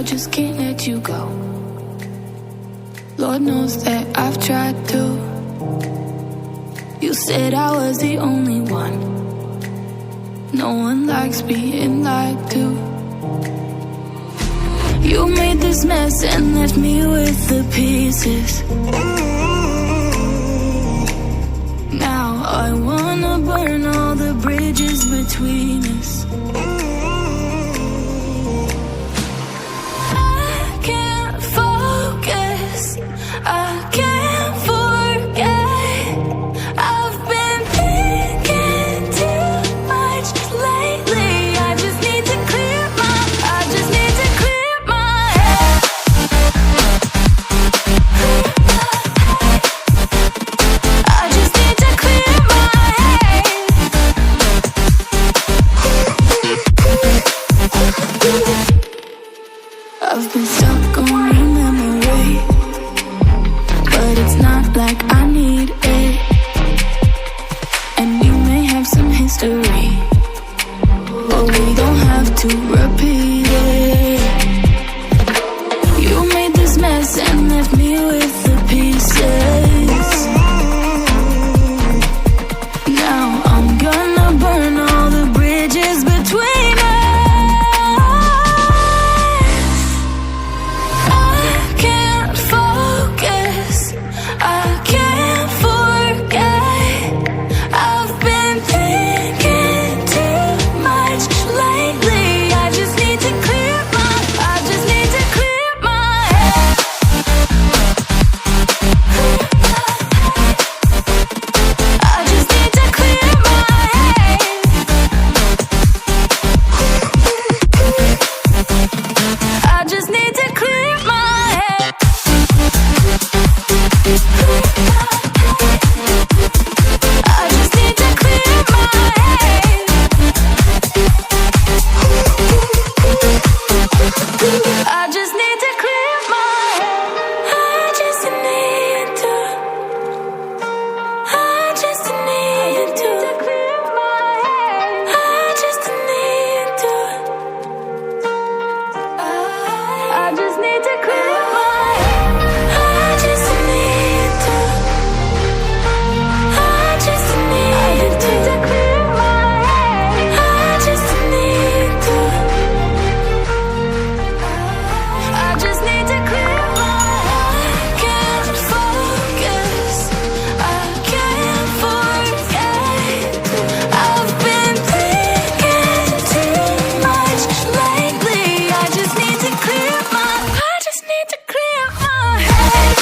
just can't let you go. Lord knows that I've tried to. You said I was the only one. No one likes being lied to. You made this mess and left me with the pieces. Now I wanna burn all the bridges between us. I can't focus, I can't forget. I've been thinking too much lately. I just need to clear my head. I just need to clear my head. I've been stuck on your memory, but it's not like I need it. And you may have some history, but we don't have to repeat it. You made this mess and left me with the pieces. Now I'm gonna burn all the bridges between us. I can't focus, I can't forget. I've been thinking too much lately. I just need to clear my head. I just need to clear my head. I just need to clear my head. I just need to clear my head. I just need to clear my head. I just need to. I just need to clear my head. I just need to. I just need to clear my head. I just need to. I just need to clear my head. I just need to. I just need to clear my head. I can't focus, I can't forget. I've been thinking too much lately. I just need to clear my head.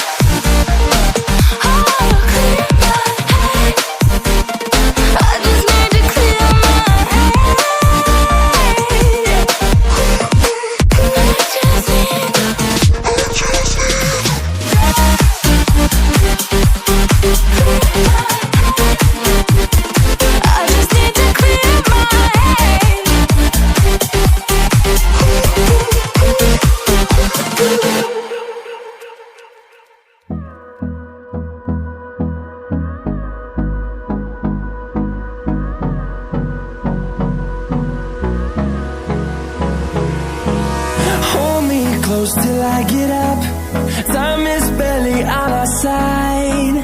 Oh, clear my head. I just need to clear my head. I just need to clear my head. Hold me close till I get up. Time is barely on our side.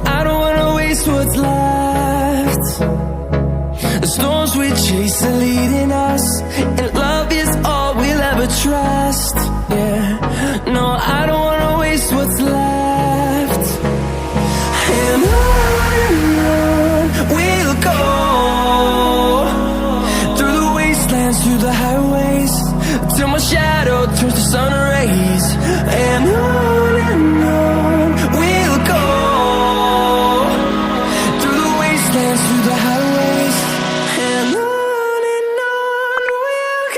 I don't wanna waste what's left. The storms we chase are leading us, and love is all we'll ever trust. Yeah, no, I don't wanna waste what's left. And on we'll go, through the wastelands, through the highways, till my shadow turns to sun rays. And on we'll go, through the wastelands, through the highways. And on we'll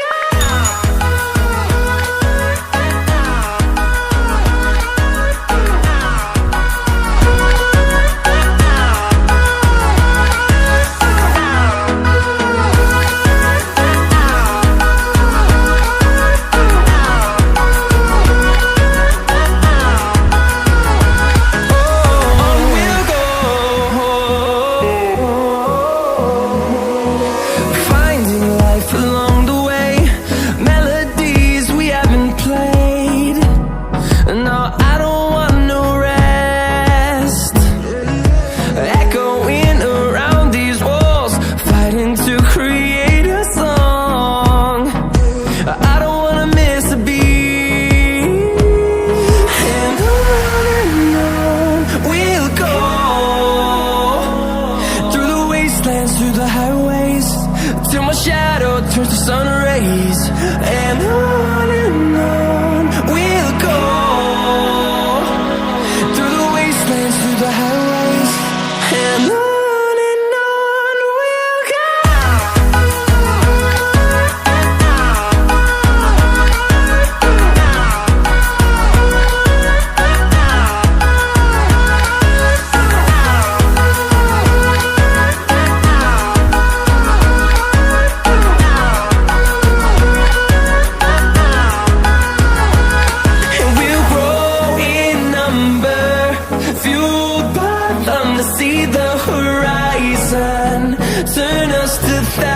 through the highways, till my shadow turns to sun rays. And on we'll go, through the wastelands, through the highways. And on we'll go. Fueled by them to see the horizon, turn us to thousands.